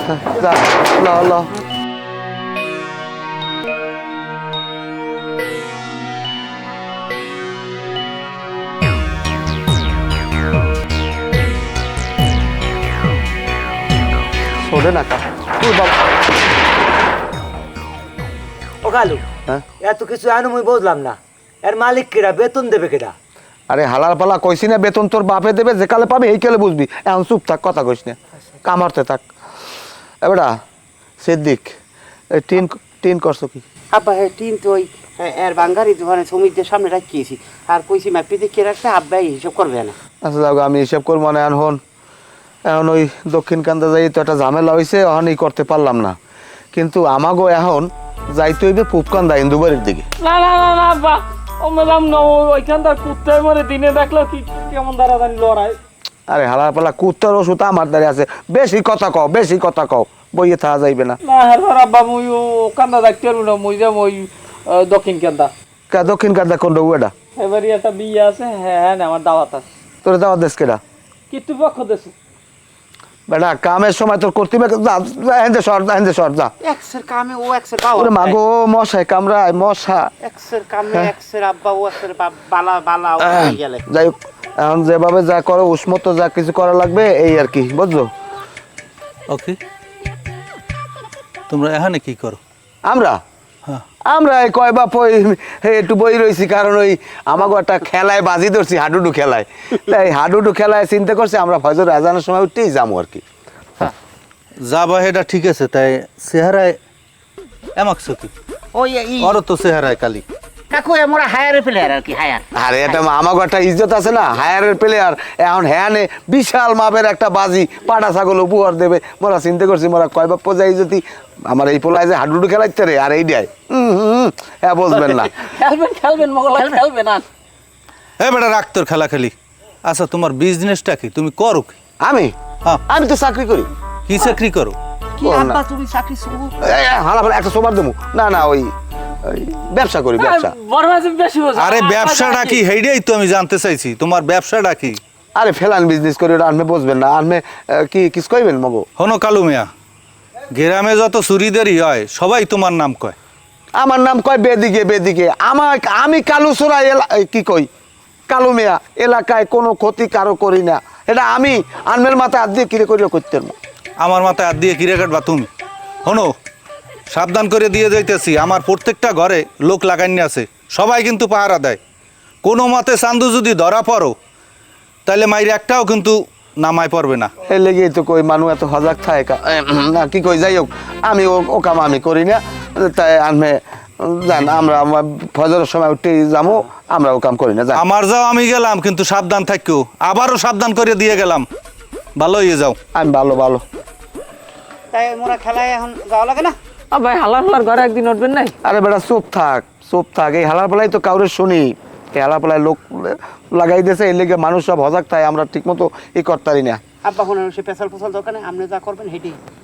যা ল ল ছোড়ে না কা তুই বাবা ও কালু হ্যাঁ এত কিছু আনো মুই বুঝলাম না এর মালিক কেডা বেতন দেবে কেডা আরে হালার পালা কইছি না বেতন তোর বাপে দেবে যে কালে পাবে এই কালে বুঝবি এখন চুপ থাক কথা কইস না কামারতে থাক এবারা সিদ্দিক এই টিন করছো কি আব্বা টিন তো ওই এর বাঙ্গারি দোকানে শ্রমিকদের সামনে রাখিয়েছি আর কইছি মাপি দেখে রাখতে আব্বা হিসাব করবে না। আচ্ছা যাও আমি হিসাব করবো মানে এখন ওই দক্ষিণ কান্দা যাই তো একটা ঝামেলা হয়েছে এখন এই করতে পারলাম না কিন্তু আমাগো এখন যাইতে হইবে পুপকান্দা ইন্দুবাড়ির দিকে না না না না আব্বা ও ম্যাডাম না ওইখানটার কুত্তায় মরে দিনে দেখলো কি কেমন দাঁড়াদানি লড়াই। আরে হালার পালা কুত্তার ওষুধ আমার দ্বারে আছে বেশি কথা কও বইয়ে থাকা যাইবে না না হ্যাঁ আব্বা মুই ও কান্দা দেখতে পারবো না মুই যাবো ওই দক্ষিণ কান্দা। দক্ষিণ কান্দা কোন ওটা এবারই একটা বিয়ে আছে হ্যাঁ হ্যাঁ আমার দাওয়াত আছে। তোর দাওয়াত দেশ কেডা কর্তৃপক্ষ দেশে বেটা কামের সময় তোর কর্তৃপক্ষ হেন্দে সর যা এক্সের কামে ও এক্সের বাবা ওরে মাগো মশাই কামড়ায় মশা এক্সের কামে এক্সের আব্বা ও এক্সের বালা বালা হয়ে গেলে যাই হোক এখন যেভাবে যা করো উসমত যা কিছু করা লাগবে এই আর কি বুঝছো ওকে তোমরা এখানে কি করো? আমরা হ্যাঁ আমরা এই কয় বাপ ওই একটু বই রয়েছি কারণ ওই আমাকে একটা খেলায় বাজি ধরছি হাডুডু খেলায় তাই হাডুডু খেলায় চিন্তা করছি আমরা ফজর আজানের সময় উঠতেই যাবো আর কি যাবা এটা ঠিক আছে তাই চেহারায় এমাকছো কি ওই ওরও তো চেহারায় কালি কাকু আমরা হায়ারে প্লেয়ার আর কি হায়ার আরে এটা আমাকে একটা ইজ্জত আছে না হায়ারের প্লেয়ার এখন হ্যানে বিশাল মাপের একটা বাজি পাটা ছাগল উপহার দেবে মোরা চিন্তা করছি মোরা কয় বাপ পর্যায়ে যদি আমার এই পোলায় যে হাডুডু খেলাইতে রে আর এই দেয় হ্যাঁ বুঝবেন না খেলবেন মোগলা খেলবেন আর এ বেটা রাখ তোর খেলা খেলি। আচ্ছা তোমার বিজনেসটা কি তুমি করো কি? আমি হ্যাঁ আমি তো চাকরি করি কি চাকরি করো? কি আব্বা তুমি চাকরি শুরু হালা ফেলা একটা সোমার দেবো না ওই ব্যবসা করি ব্যবসা বড় মাছ বেশি বোঝে আরে ব্যবসাটা কি হেইডাই তো আমি জানতে চাইছি তোমার ব্যবসাটা কি? আরে ফেলান বিজনেস করি ওটা আনবে বুঝবেন না আনবে কি কিছু কইবেন মগো হনো কালু মিয়া গ্রামে যত চুরিদারি হয় সবাই তোমার নাম কয়। আমার নাম কয় বেদিকে আমি কালু সোরা কি কই কালু মিয়া এলাকায় কোনো ক্ষতি কারো করি না এটা আমি আনমের মাথায় হাত দিয়ে কিরে করিও করতে পারবো আমার মাথায় হাত দিয়ে কিরে কাটবা তুমি? হনো সাবধান করে দিয়ে যাইতেছি আমার প্রত্যেকটা ঘরে লোক লাগাইনি আছে সবাই কিন্তু পাহারা দেয় কোনো মতে চান্দু যদি ধরা পড়ো তাহলে মাইরে একটাও কিন্তু নামায় পড়বে না। এই লেগেই তো কই মানুষ এত সজাগ থাকে না কি কই যাই হোক আমি ও কাম আমি করি না তাই আনমে জান আমরা ফজরের সময় উঠে যাবো আমরা ও কাম করি না যান আমার যাও আমি গেলাম কিন্তু সাবধান থাকিও আবারও সাবধান করে দিয়ে গেলাম ভালো হয়ে যাও। আমি ভালো তাই মোরা খেলায় এখন যাওয়া লাগে না। ভাই হালার ঘরে একদিন উঠবেন নাই? আরে বেটা চুপ থাক এই হালার পালাই তো কাউরে শুনি এই হালার পালায় লোক লাগাই দিয়েছে এই লেগে মানুষ সব হজাক থাকে আমরা ঠিক মতো ই করতারি না আব্বা হন সে পেছাল ফসল দোকানে আপনি যা করবেন হেঁটেই